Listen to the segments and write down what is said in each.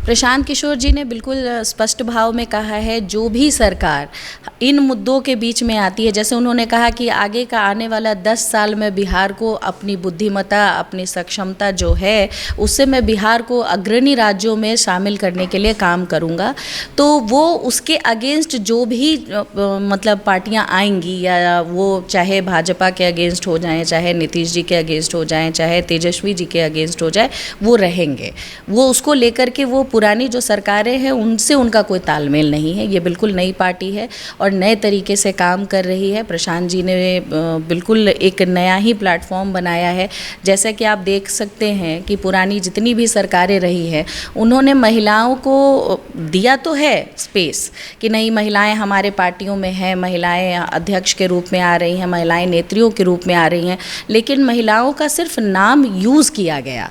प्रशांत किशोर जी ने बिल्कुल स्पष्ट भाव में कहा है, जो भी सरकार इन मुद्दों के बीच में आती है, जैसे उन्होंने कहा कि आगे का आने वाला 10 साल में बिहार को अपनी बुद्धिमत्ता, अपनी सक्षमता जो है उससे मैं बिहार को अग्रणी राज्यों में शामिल करने के लिए काम करूंगा। तो वो उसके अगेंस्ट जो भी मतलब पार्टियां आएंगी, या वो चाहे भाजपा के अगेंस्ट हो जाएं, चाहे नीतीश जी के अगेंस्ट हो जाएं, चाहे तेजस्वी जी के अगेंस्ट हो जाए, वो रहेंगे। वो उसको लेकर के वो पुरानी जो सरकारें हैं उनसे उनका कोई तालमेल नहीं है। ये बिल्कुल नई पार्टी है और नए तरीके से काम कर रही है। प्रशांत जी ने बिल्कुल एक नया ही प्लेटफॉर्म बनाया है। जैसा कि आप देख सकते हैं कि पुरानी जितनी भी सरकारें रही हैं उन्होंने महिलाओं को दिया तो है स्पेस कि नहीं, महिलाएं हमारे पार्टियों में हैं, महिलाएं अध्यक्ष के रूप में आ रही हैं, महिलाएं नेत्रियों के रूप में आ रही हैं, लेकिन महिलाओं का सिर्फ नाम यूज़ किया गया।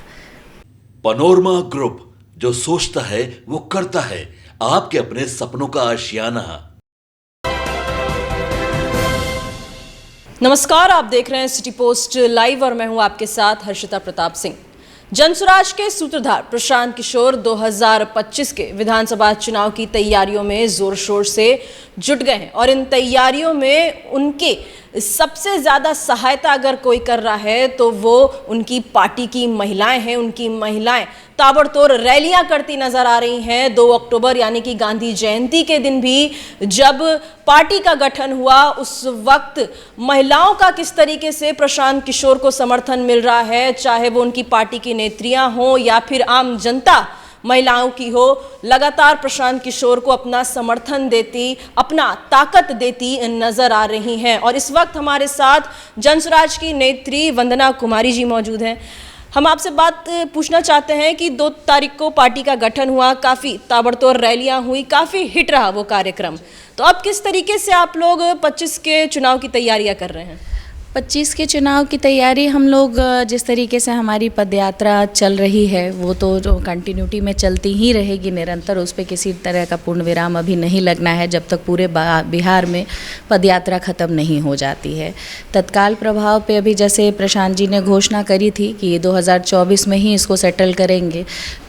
पनोरमा ग्रुप, जो सोचता है वो करता है। आपके अपने सपनों का आशियाना। नमस्कार, आप देख रहे हैं सिटी पोस्ट लाइव और मैं हूं आपके साथ हर्षिता प्रताप सिंह। जनसुराज के सूत्रधार प्रशांत किशोर 2025 के विधानसभा चुनाव की तैयारियों में जोर शोर से जुट गए हैं और इन तैयारियों में उनके सबसे ज़्यादा सहायता अगर कोई कर रहा है तो वो उनकी पार्टी की महिलाएं हैं। उनकी महिलाएं ताबड़तोड़ रैलियां करती नजर आ रही हैं। 2 अक्टूबर यानी कि गांधी जयंती के दिन भी जब पार्टी का गठन हुआ, उस वक्त महिलाओं का किस तरीके से प्रशांत किशोर को समर्थन मिल रहा है, चाहे वो उनकी पार्टी की नेत्रियां हो या फिर आम जनता महिलाओं की हो, लगातार प्रशांत किशोर को अपना समर्थन देती, अपना ताकत देती नजर आ रही हैं। और इस वक्त हमारे साथ जनसुराज की नेत्री वंदना कुमारी जी मौजूद हैं। हम आपसे बात पूछना चाहते हैं कि 2 तारीख को पार्टी का गठन हुआ, काफ़ी ताबड़तोड़ रैलियां हुई, काफ़ी हिट रहा वो कार्यक्रम। तो अब किस तरीके से आप लोग 25 के चुनाव की तैयारियां कर रहे हैं? 25 के चुनाव की तैयारी हम लोग जिस तरीके से हमारी पदयात्रा चल रही है वो तो जो कंटिन्यूटी में चलती ही रहेगी निरंतर, उस पर किसी तरह का पूर्ण विराम अभी नहीं लगना है जब तक पूरे बिहार में पदयात्रा ख़त्म नहीं हो जाती है। तत्काल प्रभाव पे अभी जैसे प्रशांत जी ने घोषणा करी थी कि 2024 में ही इसको सेटल करेंगे,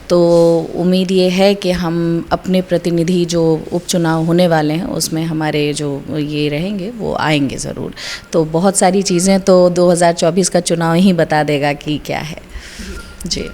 तो उम्मीद ये है कि हम अपने प्रतिनिधि जो उपचुनाव होने वाले हैं उसमें हमारे जो ये रहेंगे वो आएंगे ज़रूर। तो बहुत सारी चीज़ें तो 2024 का चुनाव ही बता देगा कि क्या है। जी,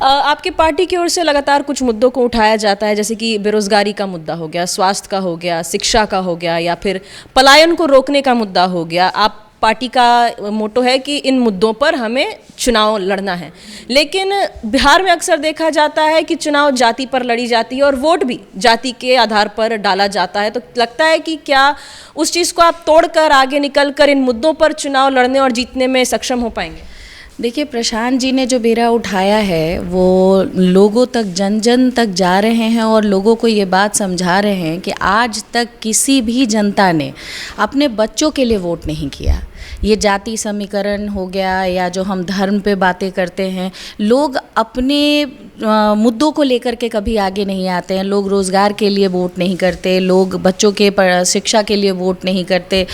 आपकी पार्टी की ओर से लगातार कुछ मुद्दों को उठाया जाता है, जैसे कि बेरोजगारी का मुद्दा हो गया, स्वास्थ्य का हो गया, शिक्षा का हो गया, या फिर पलायन को रोकने का मुद्दा हो गया। आप पार्टी का मोटो है कि इन मुद्दों पर हमें चुनाव लड़ना है, लेकिन बिहार में अक्सर देखा जाता है कि चुनाव जाति पर लड़ी जाती है और वोट भी जाति के आधार पर डाला जाता है। तो लगता है कि क्या उस चीज़ को आप तोड़कर आगे निकलकर इन मुद्दों पर चुनाव लड़ने और जीतने में सक्षम हो पाएंगे? देखिए, प्रशांत जी ने जो बेड़ा उठाया है वो लोगों तक, जन जन तक जा रहे हैं और लोगों को ये बात समझा रहे हैं कि आज तक किसी भी जनता ने अपने बच्चों के लिए वोट नहीं किया। ये जाति समीकरण हो गया या जो हम धर्म पे बातें करते हैं, लोग अपने मुद्दों को लेकर के कभी आगे नहीं आते हैं। लोग रोज़गार के लिए वोट नहीं करते, लोग बच्चों के शिक्षा के लिए वोट नहीं करते,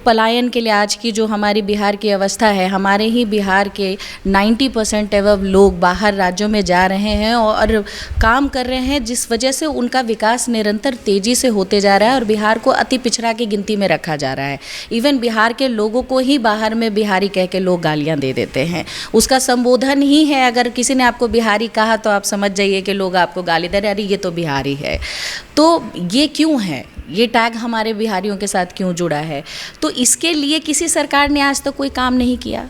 पलायन के लिए। आज की जो हमारी बिहार की अवस्था है, हमारे ही बिहार के 90% एवं लोग बाहर राज्यों में जा रहे हैं और काम कर रहे हैं, जिस वजह से उनका विकास निरंतर तेज़ी से होते जा रहा है और बिहार को अति पिछड़ा की गिनती में रखा जा रहा है। इवन बिहार के लोगों को ही बाहर में बिहारी कह के लोग गालियां दे देते हैं। उसका संबोधन ही है, अगर किसी ने आपको बिहारी कहा तो आप समझ जाइए कि लोग आपको गाली दे रहे, अरे ये तो बिहारी है। तो ये क्यों है, ये टैग हमारे बिहारियों के साथ क्यों जुड़ा है? तो इसके लिए किसी सरकार ने आज तक कोई काम नहीं किया,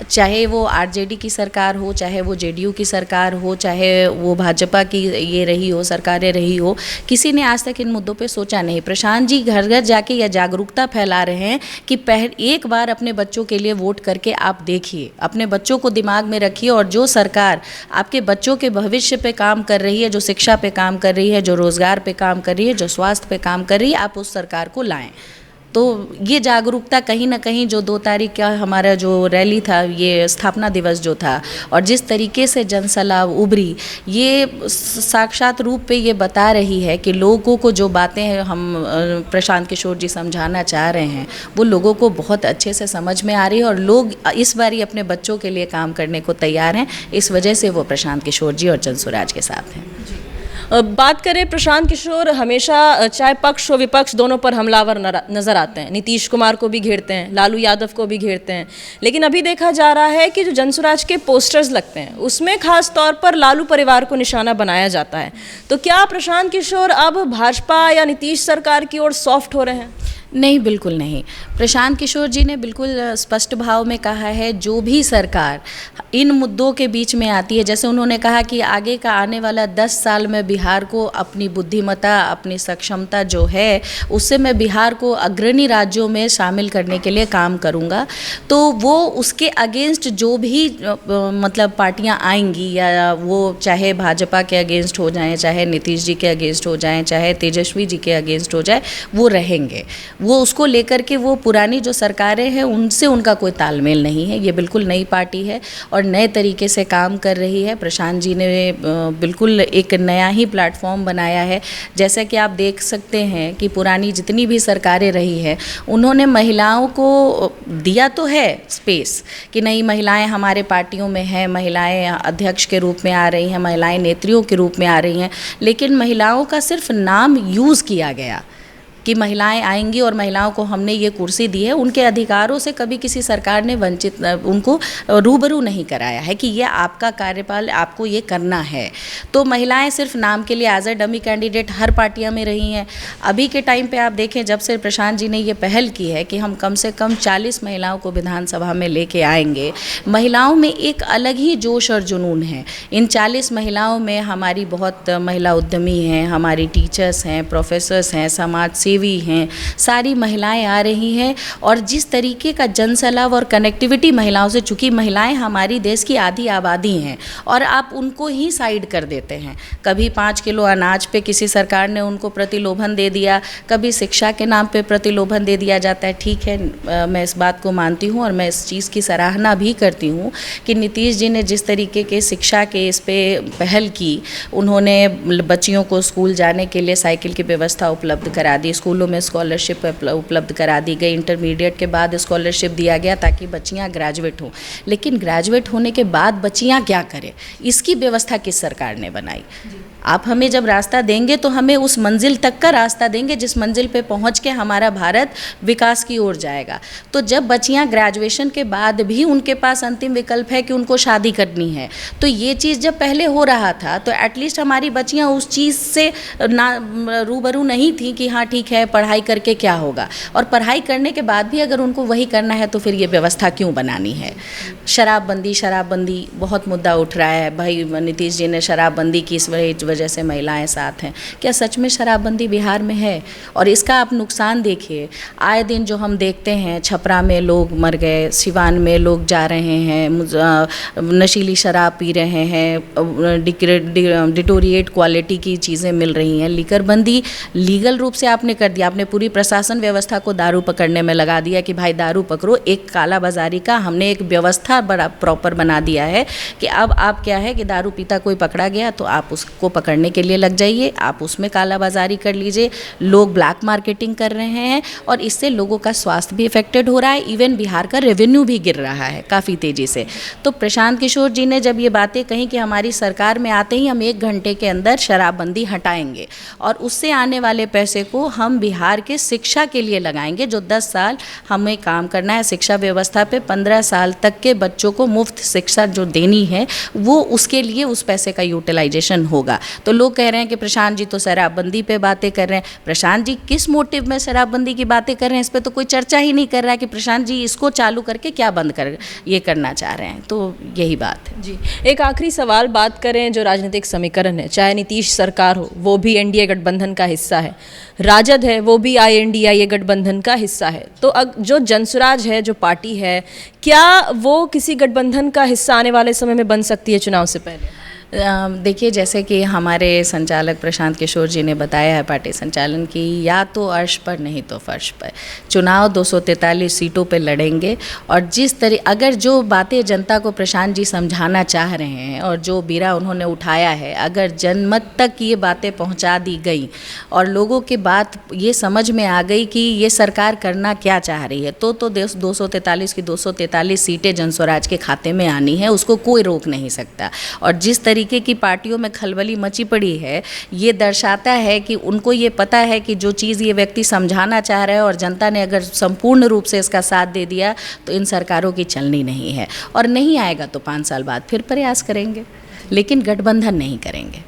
चाहे वो आरजेडी की सरकार हो, चाहे वो जेडीयू की सरकार हो, चाहे वो भाजपा की ये रही हो, सरकारें रही हो, किसी ने आज तक इन मुद्दों पे सोचा नहीं। प्रशांत जी घर घर जाके यह जागरूकता फैला रहे हैं कि एक बार अपने बच्चों के लिए वोट करके आप देखिए, अपने बच्चों को दिमाग में रखिए और जो सरकार आपके बच्चों के भविष्य पे काम कर रही है, जो शिक्षा पे काम कर रही है, जो रोज़गार पे काम कर रही है, जो स्वास्थ्य पे काम कर रही है, आप उस सरकार को लाएं। तो ये जागरूकता कहीं ना कहीं जो 2 तारीख का हमारा जो रैली था, ये स्थापना दिवस जो था, और जिस तरीके से जनसलाह उभरी, ये साक्षात रूप पे ये बता रही है कि लोगों को जो बातें हम प्रशांत किशोर जी समझाना चाह रहे हैं वो लोगों को बहुत अच्छे से समझ में आ रही है और लोग इस बारी अपने बच्चों के लिए काम करने को तैयार हैं। इस वजह से वो प्रशांत किशोर जी और जनसुराज के साथ हैं। बात करें प्रशांत किशोर, हमेशा चाहे पक्ष हो विपक्ष दोनों पर हमलावर नजर आते हैं। नीतीश कुमार को भी घेरते हैं, लालू यादव को भी घेरते हैं, लेकिन अभी देखा जा रहा है कि जो जनसुराज के पोस्टर्स लगते हैं उसमें खास तौर पर लालू परिवार को निशाना बनाया जाता है। तो क्या प्रशांत किशोर अब भाजपा या नीतीश सरकार की ओर सॉफ्ट हो रहे हैं? नहीं, बिल्कुल नहीं। प्रशांत किशोर जी ने बिल्कुल स्पष्ट भाव में कहा है, जो भी सरकार इन मुद्दों के बीच में आती है, जैसे उन्होंने कहा कि आगे का आने वाला 10 साल में बिहार को अपनी बुद्धिमत्ता, अपनी सक्षमता जो है उससे मैं बिहार को अग्रणी राज्यों में शामिल करने के लिए काम करूंगा। तो वो उसके अगेंस्ट जो भी मतलब पार्टियां आएंगी, या वो चाहे भाजपा के अगेंस्ट हो जाएं, चाहे नीतीश जी के अगेंस्ट हो जाएं, चाहे तेजस्वी जी के अगेंस्ट हो जाए, वो रहेंगे। वो उसको लेकर के, वो पुरानी जो सरकारें हैं उनसे उनका कोई तालमेल नहीं है। ये बिल्कुल नई पार्टी है और नए तरीके से काम कर रही है। प्रशांत जी ने बिल्कुल एक नया ही प्लेटफॉर्म बनाया है। जैसा कि आप देख सकते हैं कि पुरानी जितनी भी सरकारें रही है उन्होंने महिलाओं को दिया तो है स्पेस कि नहीं, महिलाएं हमारे पार्टियों में हैं, महिलाएं अध्यक्ष के रूप में आ रही हैं, महिलाएं नेत्रियों के रूप में आ रही हैं, लेकिन महिलाओं का सिर्फ नाम यूज़ किया गया कि महिलाएं आएंगी और महिलाओं को हमने ये कुर्सी दी है। उनके अधिकारों से कभी किसी सरकार ने वंचित उनको रूबरू नहीं कराया है कि ये आपका कार्यकाल, आपको ये करना है। तो महिलाएं सिर्फ नाम के लिए एज ए डमी कैंडिडेट हर पार्टियां में रही हैं। अभी के टाइम पे आप देखें, जब से प्रशांत जी ने ये पहल की है कि हम कम से कम 40 महिलाओं को विधानसभा में लेके आएंगे, महिलाओं में एक अलग ही जोश और जुनून है। इन 40 महिलाओं में हमारी बहुत महिला उद्यमी हैं, हमारी टीचर्स हैं, प्रोफेसर्स हैं, समाज भी हैं, सारी महिलाएं आ रही हैं। और जिस तरीके का जनसलाव और कनेक्टिविटी महिलाओं से, चूंकि महिलाएं हमारी देश की आधी आबादी हैं और आप उनको ही साइड कर देते हैं। कभी 5 किलो अनाज पे किसी सरकार ने उनको प्रतिलोभन दे दिया, कभी शिक्षा के नाम पे प्रतिलोभन दे दिया जाता है। ठीक है, मैं इस बात को मानती हूँ और मैं इस चीज़ की सराहना भी करती हूँ कि नीतीश जी ने जिस तरीके के शिक्षा के इस पे पहल की, उन्होंने बच्चियों को स्कूल जाने के लिए साइकिल की व्यवस्था उपलब्ध करा दी, स्कूलों में स्कॉलरशिप उपलब्ध करा दी गई, इंटरमीडिएट के बाद स्कॉलरशिप दिया गया ताकि बच्चियां ग्रेजुएट हों। लेकिन ग्रेजुएट होने के बाद बच्चियां क्या करें, इसकी व्यवस्था किस सरकार ने बनाई? आप हमें जब रास्ता देंगे तो हमें उस मंजिल तक का रास्ता देंगे जिस मंजिल पे पहुंच के हमारा भारत विकास की ओर जाएगा। तो जब बच्चियां ग्रेजुएशन के बाद भी उनके पास अंतिम विकल्प है कि उनको शादी करनी है, तो ये चीज़ जब पहले हो रहा था तो एटलीस्ट हमारी बच्चियां उस चीज़ से ना रूबरू नहीं थी कि हाँ ठीक है, पढ़ाई करके क्या होगा, और पढ़ाई करने के बाद भी अगर उनको वही करना है तो फिर ये व्यवस्था क्यों बनानी है? शराबबंदी बहुत मुद्दा उठ रहा है। भाई नीतीश जी ने शराबबंदी की, इस वजह से महिलाएं साथ हैं। क्या सच में शराबबंदी बिहार में है? और इसका आप नुकसान देखिए, आए दिन जो हम देखते हैं, छपरा में लोग मर गए, सिवान में लोग जा रहे हैं, नशीली शराब पी रहे हैं, डिटोरिएट क्वालिटी की चीज़ें मिल रही हैं। लीकर बंदी लीगल रूप से आपने कर दिया, आपने पूरी प्रशासन व्यवस्था को दारू पकड़ने में लगा दिया कि भाई दारू पकड़ो। एक काला बाजारी का हमने एक व्यवस्था बड़ा प्रॉपर बना दिया है कि अब आप क्या है कि दारू पीता कोई पकड़ा गया तो आप उसको पकड़ने के लिए लग जाइए, आप उसमें काला बाजारी कर लीजिए। लोग ब्लैक मार्केटिंग कर रहे हैं और इससे लोगों का स्वास्थ्य भी इफेक्टेड हो रहा है, इवन बिहार का रेवेन्यू भी गिर रहा है काफ़ी तेज़ी से। तो प्रशांत किशोर जी ने जब ये बातें कही कि हमारी सरकार में आते ही हम 1 घंटे के अंदर शराबबंदी हटाएंगे और उससे आने वाले पैसे को हम बिहार के शिक्षा के लिए लगाएंगे, जो 10 साल हमें काम करना है शिक्षा व्यवस्था पे, 15 साल तक के बच्चों को मुफ्त शिक्षा जो देनी है वो उसके लिए उस पैसे का यूटिलाइजेशन होगा। तो लोग कह रहे हैं कि प्रशांत जी तो शराबबंदी पे बातें कर रहे हैं। प्रशांत जी किस मोटिव में शराबबंदी की बातें कर रहे हैं, इस पे तो कोई चर्चा ही नहीं कर रहा है कि प्रशांत जी इसको चालू करके क्या बंद कर ये करना चाह रहे हैं। तो यही बात है जी। एक आखिरी सवाल, बात करें जो राजनीतिक समीकरण है, चाहे नीतीश सरकार हो वो भी एनडीए गठबंधन का हिस्सा है, राजद है वो भी INDIA गठबंधन का हिस्सा है, तो जो जनसुराज है, जो पार्टी है, क्या वो किसी गठबंधन का हिस्सा आने वाले समय में बन सकती है चुनाव से पहले? देखिए, जैसे कि हमारे संचालक प्रशांत किशोर जी ने बताया है पार्टी संचालन की, या तो अर्श पर नहीं तो फर्श पर चुनाव 243 सीटों पर लड़ेंगे। और जिस तरह अगर जो बातें जनता को प्रशांत जी समझाना चाह रहे हैं और जो बीरा उन्होंने उठाया है, अगर जनमत तक ये बातें पहुंचा दी गई और लोगों की बात ये समझ में आ गई कि ये सरकार करना क्या चाह रही है, तो 243 की 243 सीटें जनस्वराज के खाते में आनी है, उसको कोई रोक नहीं सकता। और जिस तरीके तरीके की पार्टियों में खलबली मची पड़ी है, ये दर्शाता है कि उनको ये पता है कि जो चीज़ ये व्यक्ति समझाना चाह रहा है और जनता ने अगर संपूर्ण रूप से इसका साथ दे दिया तो इन सरकारों की चलनी नहीं है, और नहीं आएगा तो 5 साल बाद फिर प्रयास करेंगे, लेकिन गठबंधन नहीं करेंगे।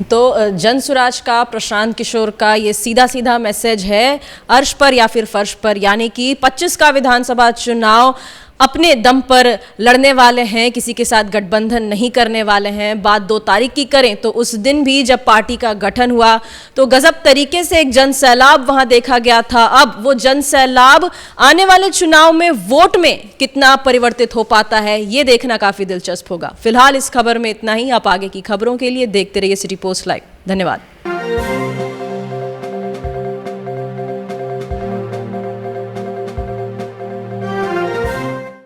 तो जनसुराज का प्रशांत किशोर का ये सीधा सीधा मैसेज है, अर्श पर या फिर फर्श पर, यानी कि 25 का विधानसभा चुनाव अपने दम पर लड़ने वाले हैं, किसी के साथ गठबंधन नहीं करने वाले हैं। बात 2 तारीख की करें तो उस दिन भी जब पार्टी का गठन हुआ तो गजब तरीके से एक जन सैलाब वहां देखा गया था। अब वो जन सैलाब आने वाले चुनाव में वोट में कितना परिवर्तित हो पाता है, ये देखना काफी दिलचस्प होगा। फिलहाल इस खबर में इतना ही। आप आगे की खबरों के लिए देखते रहिए सिटी पोस्ट लाइव। धन्यवाद।